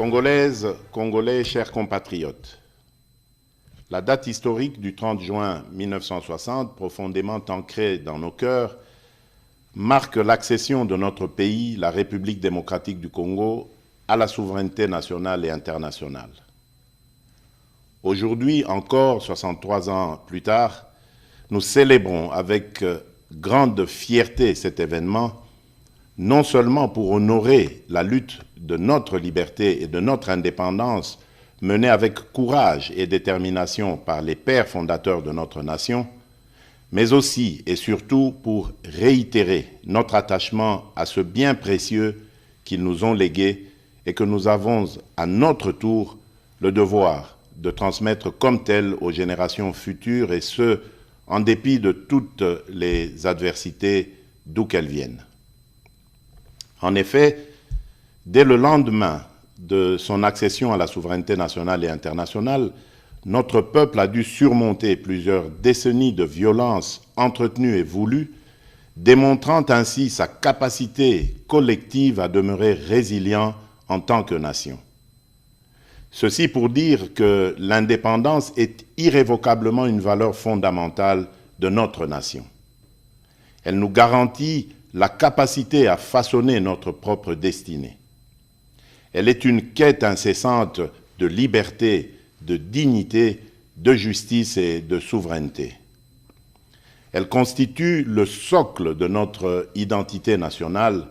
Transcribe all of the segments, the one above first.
Congolaises, Congolais, chers compatriotes, la date historique du 30 juin 1960, profondément ancrée dans nos cœurs, marque l'accession de notre pays, la République démocratique du Congo, à la souveraineté nationale et internationale. Aujourd'hui, encore 63 ans plus tard, nous célébrons avec grande fierté cet événement, non seulement pour honorer la lutte de notre liberté et de notre indépendance menée avec courage et détermination par les pères fondateurs de notre nation, mais aussi et surtout pour réitérer notre attachement à ce bien précieux qu'ils nous ont légué et que nous avons à notre tour le devoir de transmettre comme tel aux générations futures, et ce, en dépit de toutes les adversités d'où qu'elles viennent. En effet, dès le lendemain de son accession à la souveraineté nationale et internationale, notre peuple a dû surmonter plusieurs décennies de violences entretenues et voulues, démontrant ainsi sa capacité collective à demeurer résilient en tant que nation. Ceci pour dire que l'indépendance est irrévocablement une valeur fondamentale de notre nation. Elle nous garantit la capacité à façonner notre propre destinée. Elle est une quête incessante de liberté, de dignité, de justice et de souveraineté. Elle constitue le socle de notre identité nationale,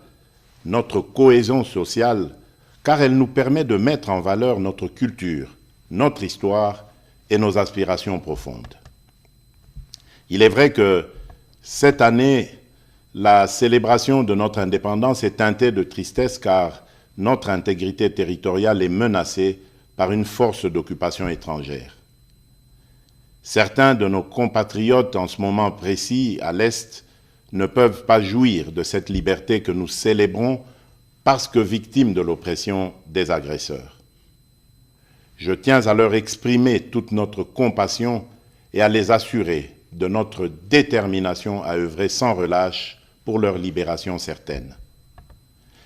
notre cohésion sociale, car elle nous permet de mettre en valeur notre culture, notre histoire et nos aspirations profondes. Il est vrai que cette année, la célébration de notre indépendance est teintée de tristesse car notre intégrité territoriale est menacée par une force d'occupation étrangère. Certains de nos compatriotes en ce moment précis à l'Est ne peuvent pas jouir de cette liberté que nous célébrons parce que victimes de l'oppression des agresseurs. Je tiens à leur exprimer toute notre compassion et à les assurer de notre détermination à œuvrer sans relâche pour leur libération certaine.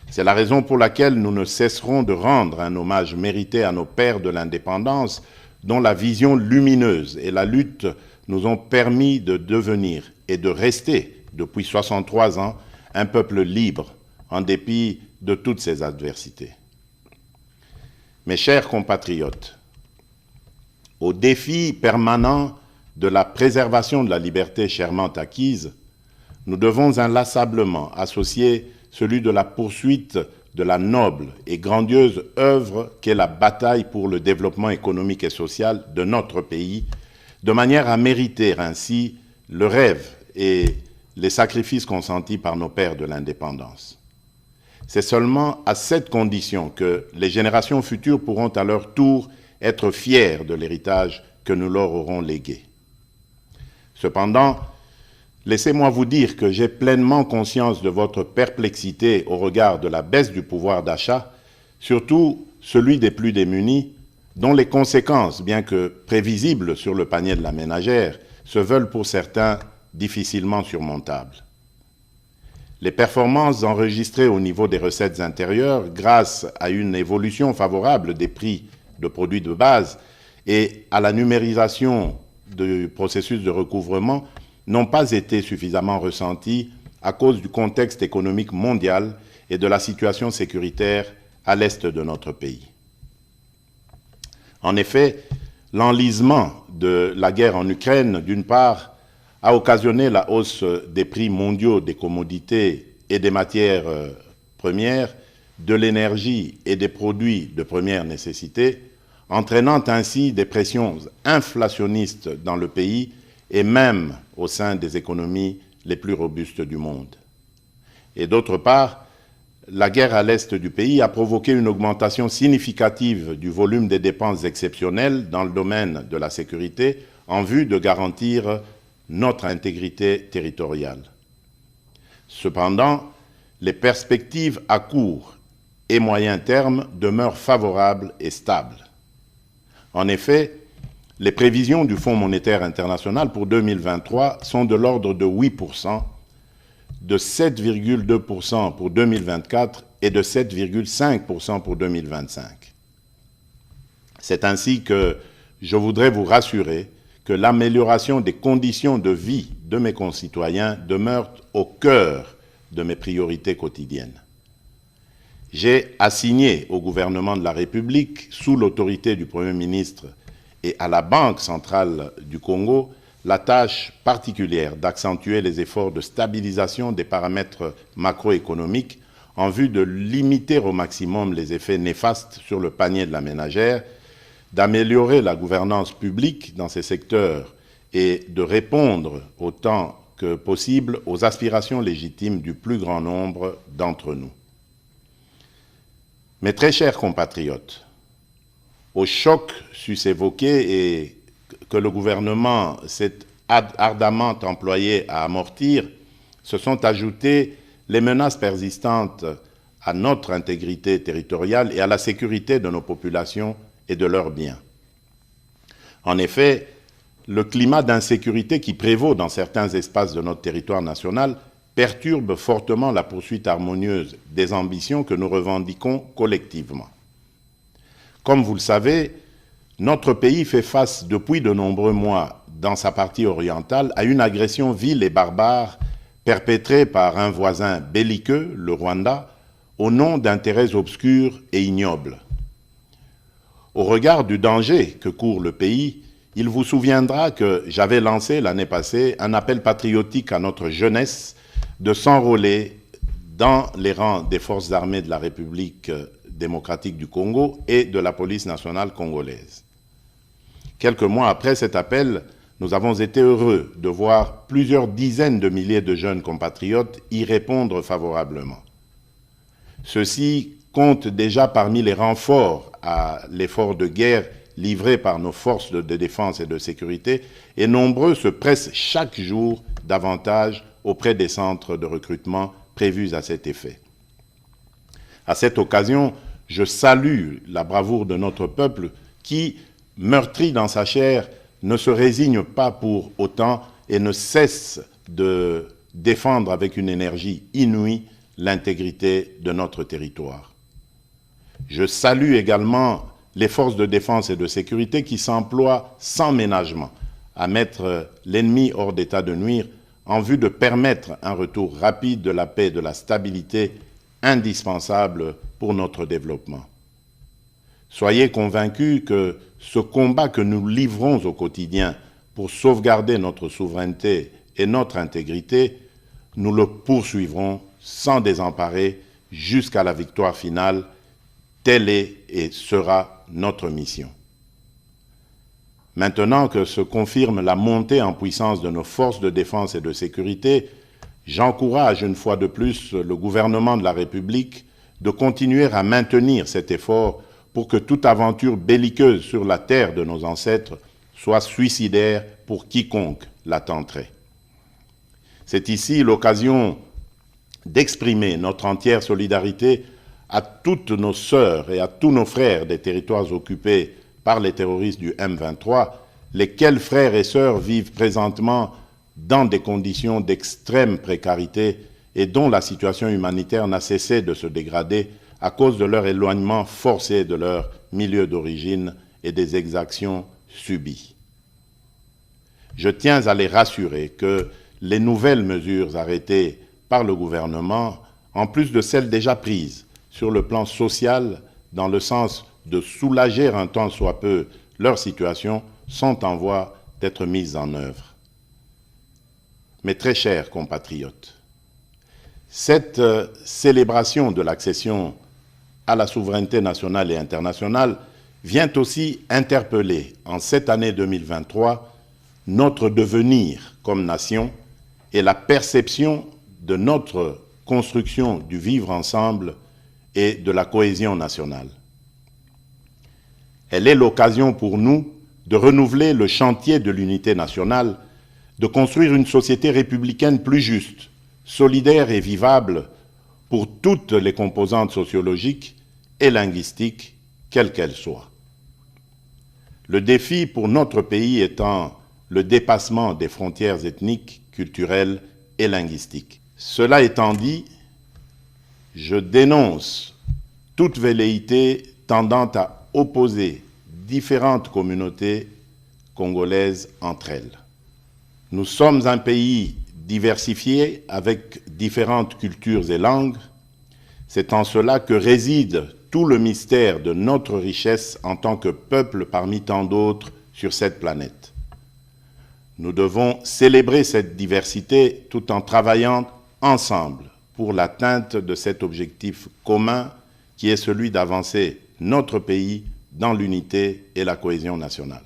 C'est la raison pour laquelle nous ne cesserons de rendre un hommage mérité à nos pères de l'indépendance, dont la vision lumineuse et la lutte nous ont permis de devenir et de rester, depuis 63 ans, un peuple libre, en dépit de toutes ces adversités. Mes chers compatriotes, au défi permanent de la préservation de la liberté chèrement acquise, nous devons inlassablement associer celui de la poursuite de la noble et grandiose œuvre qu'est la bataille pour le développement économique et social de notre pays, de manière à mériter ainsi le rêve et les sacrifices consentis par nos pères de l'indépendance. C'est seulement à cette condition que les générations futures pourront à leur tour être fiers de l'héritage que nous leur aurons légué. Cependant, laissez-moi vous dire que j'ai pleinement conscience de votre perplexité au regard de la baisse du pouvoir d'achat, surtout celui des plus démunis, dont les conséquences, bien que prévisibles sur le panier de la ménagère, se veulent pour certains difficilement surmontables. Les performances enregistrées au niveau des recettes intérieures, grâce à une évolution favorable des prix de produits de base et à la numérisation du processus de recouvrement, n'ont pas été suffisamment ressenties à cause du contexte économique mondial et de la situation sécuritaire à l'est de notre pays. En effet, l'enlisement de la guerre en Ukraine, d'une part, a occasionné la hausse des prix mondiaux des commodités et des matières premières, de l'énergie et des produits de première nécessité, entraînant ainsi des pressions inflationnistes dans le pays et même au sein des économies les plus robustes du monde. Et d'autre part, la guerre à l'est du pays a provoqué une augmentation significative du volume des dépenses exceptionnelles dans le domaine de la sécurité en vue de garantir notre intégrité territoriale. Cependant, les perspectives à court et moyen terme demeurent favorables et stables. En effet, les prévisions du Fonds monétaire international pour 2023 sont de l'ordre de 8%, de 7,2% pour 2024 et de 7,5% pour 2025. C'est ainsi que je voudrais vous rassurer que l'amélioration des conditions de vie de mes concitoyens demeure au cœur de mes priorités quotidiennes. J'ai assigné au gouvernement de la République, sous l'autorité du Premier ministre et à la Banque centrale du Congo, la tâche particulière d'accentuer les efforts de stabilisation des paramètres macroéconomiques en vue de limiter au maximum les effets néfastes sur le panier de la ménagère, d'améliorer la gouvernance publique dans ces secteurs et de répondre autant que possible aux aspirations légitimes du plus grand nombre d'entre nous. Mes très chers compatriotes, au choc sus évoqué et que le gouvernement s'est ardemment employé à amortir, se sont ajoutées les menaces persistantes à notre intégrité territoriale et à la sécurité de nos populations et de leurs biens. En effet, le climat d'insécurité qui prévaut dans certains espaces de notre territoire national perturbe fortement la poursuite harmonieuse des ambitions que nous revendiquons collectivement. Comme vous le savez, notre pays fait face depuis de nombreux mois dans sa partie orientale à une agression vile et barbare perpétrée par un voisin belliqueux, le Rwanda, au nom d'intérêts obscurs et ignobles. Au regard du danger que court le pays, il vous souviendra que j'avais lancé l'année passée un appel patriotique à notre jeunesse de s'enrôler dans les rangs des forces armées de la République démocratique du Congo et de la police nationale congolaise. Quelques mois après cet appel, nous avons été heureux de voir plusieurs dizaines de milliers de jeunes compatriotes y répondre favorablement. Ceux-ci comptent déjà parmi les renforts à l'effort de guerre livré par nos forces de défense et de sécurité, et nombreux se pressent chaque jour davantage auprès des centres de recrutement prévus à cet effet. À cette occasion, je salue la bravoure de notre peuple qui, meurtri dans sa chair, ne se résigne pas pour autant et ne cesse de défendre avec une énergie inouïe l'intégrité de notre territoire. Je salue également les forces de défense et de sécurité qui s'emploient sans ménagement à mettre l'ennemi hors d'état de nuire en vue de permettre un retour rapide de la paix et de la stabilité indispensable pour notre développement. Soyez convaincus que ce combat que nous livrons au quotidien pour sauvegarder notre souveraineté et notre intégrité, nous le poursuivrons sans désemparer jusqu'à la victoire finale. Telle est et sera notre mission. Maintenant que se confirme la montée en puissance de nos forces de défense et de sécurité, j'encourage une fois de plus le gouvernement de la République de continuer à maintenir cet effort pour que toute aventure belliqueuse sur la terre de nos ancêtres soit suicidaire pour quiconque la tenterait. C'est ici l'occasion d'exprimer notre entière solidarité à toutes nos sœurs et à tous nos frères des territoires occupés par les terroristes du M23, lesquels frères et sœurs vivent présentement dans des conditions d'extrême précarité et dont la situation humanitaire n'a cessé de se dégrader à cause de leur éloignement forcé de leur milieu d'origine et des exactions subies. Je tiens à les rassurer que les nouvelles mesures arrêtées par le gouvernement, en plus de celles déjà prises sur le plan social, dans le sens de soulager un tant soit peu leur situation, sont en voie d'être mises en œuvre. Mes très chers compatriotes, cette célébration de l'accession à la souveraineté nationale et internationale vient aussi interpeller, en cette année 2023, notre devenir comme nation et la perception de notre construction du vivre ensemble et de la cohésion nationale. Elle est l'occasion pour nous de renouveler le chantier de l'unité nationale, de construire une société républicaine plus juste, solidaire et vivable pour toutes les composantes sociologiques et linguistiques, quelles qu'elles soient. Le défi pour notre pays étant le dépassement des frontières ethniques, culturelles et linguistiques. Cela étant dit, je dénonce toute velléité tendant à opposer différentes communautés congolaises entre elles. Nous sommes un pays diversifié avec différentes cultures et langues. C'est en cela que réside tout le mystère de notre richesse en tant que peuple parmi tant d'autres sur cette planète. Nous devons célébrer cette diversité tout en travaillant ensemble pour l'atteinte de cet objectif commun qui est celui d'avancer notre pays dans l'unité et la cohésion nationale.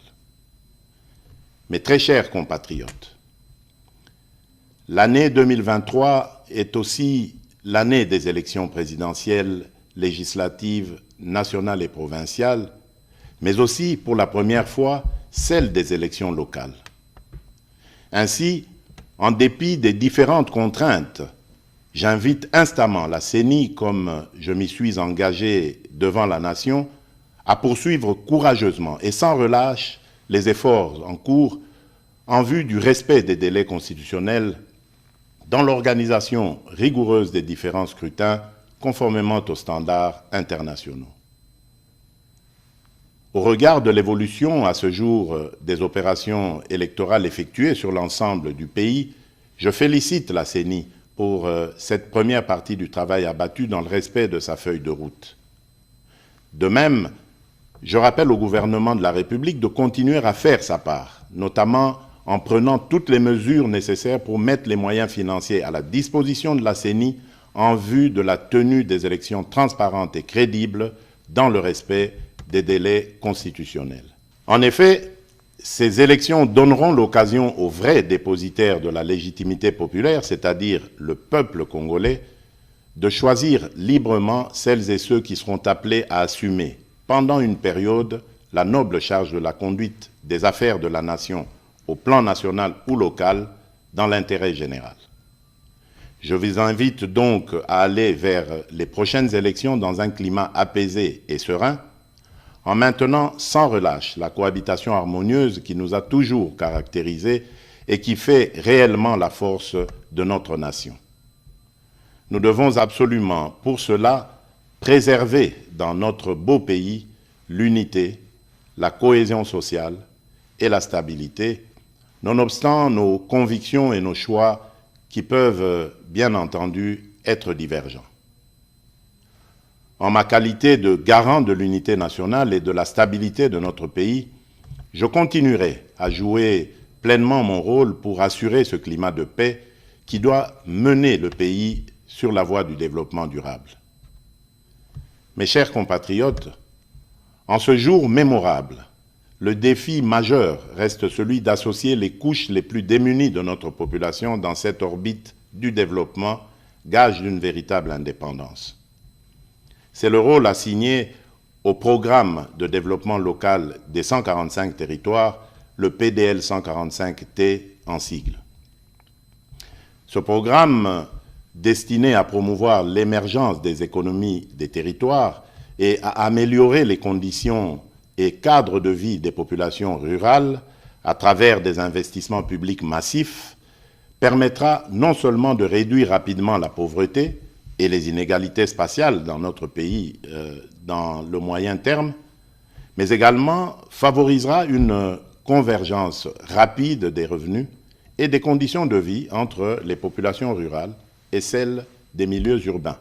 Mes très chers compatriotes, l'année 2023 est aussi l'année des élections présidentielles, législatives, nationales et provinciales, mais aussi, pour la première fois, celle des élections locales. Ainsi, en dépit des différentes contraintes, j'invite instamment la CENI, comme je m'y suis engagé devant la nation, à poursuivre courageusement et sans relâche les efforts en cours en vue du respect des délais constitutionnels dans l'organisation rigoureuse des différents scrutins conformément aux standards internationaux. Au regard de l'évolution à ce jour des opérations électorales effectuées sur l'ensemble du pays, je félicite la CENI pour cette première partie du travail abattu dans le respect de sa feuille de route. De même, je rappelle au gouvernement de la République de continuer à faire sa part, notamment en prenant toutes les mesures nécessaires pour mettre les moyens financiers à la disposition de la CENI en vue de la tenue des élections transparentes et crédibles dans le respect des délais constitutionnels. En effet, ces élections donneront l'occasion aux vrais dépositaires de la légitimité populaire, c'est-à-dire le peuple congolais, de choisir librement celles et ceux qui seront appelés à assumer, pendant une période, la noble charge de la conduite des affaires de la nation au plan national ou local, dans l'intérêt général. Je vous invite donc à aller vers les prochaines élections dans un climat apaisé et serein, en maintenant sans relâche la cohabitation harmonieuse qui nous a toujours caractérisés et qui fait réellement la force de notre nation. Nous devons absolument, pour cela, préserver dans notre beau pays l'unité, la cohésion sociale et la stabilité, nonobstant nos convictions et nos choix qui peuvent, bien entendu, être divergents. En ma qualité de garant de l'unité nationale et de la stabilité de notre pays, je continuerai à jouer pleinement mon rôle pour assurer ce climat de paix qui doit mener le pays sur la voie du développement durable. Mes chers compatriotes, en ce jour mémorable, le défi majeur reste celui d'associer les couches les plus démunies de notre population dans cette orbite du développement, gage d'une véritable indépendance. C'est le rôle assigné au programme de développement local des 145 territoires, le PDL 145T en sigle. Ce programme, destiné à promouvoir l'émergence des économies des territoires et à améliorer les conditions et cadres de vie des populations rurales à travers des investissements publics massifs, permettra non seulement de réduire rapidement la pauvreté et les inégalités spatiales dans notre pays dans le moyen terme, mais également favorisera une convergence rapide des revenus et des conditions de vie entre les populations rurales et celles des milieux urbains.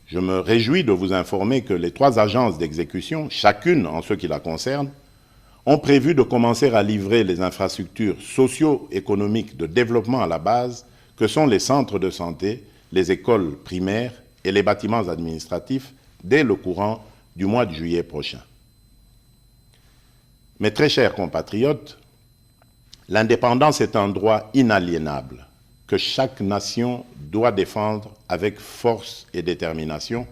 Je me réjouis de vous informer que les 3 agences d'exécution, chacune en ce qui la concerne, ont prévu de commencer à livrer les infrastructures socio-économiques de développement à la base, que sont les centres de santé, les écoles primaires et les bâtiments administratifs dès le courant du mois de juillet prochain. Mes très chers compatriotes, l'indépendance est un droit inaliénable que chaque nation doit défendre avec force et détermination,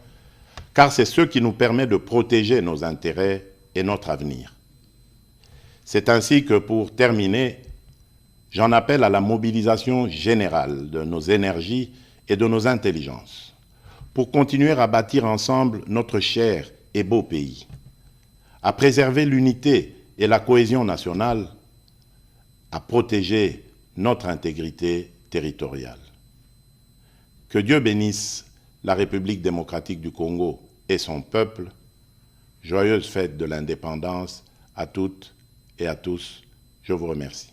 car c'est ce qui nous permet de protéger nos intérêts et notre avenir. C'est ainsi que, pour terminer, j'en appelle à la mobilisation générale de nos énergies et de nos intelligences, pour continuer à bâtir ensemble notre cher et beau pays, à préserver l'unité et la cohésion nationale, à protéger notre intégrité territoriale. Que Dieu bénisse la République démocratique du Congo et son peuple. Joyeuse fête de l'indépendance à toutes et à tous. Je vous remercie.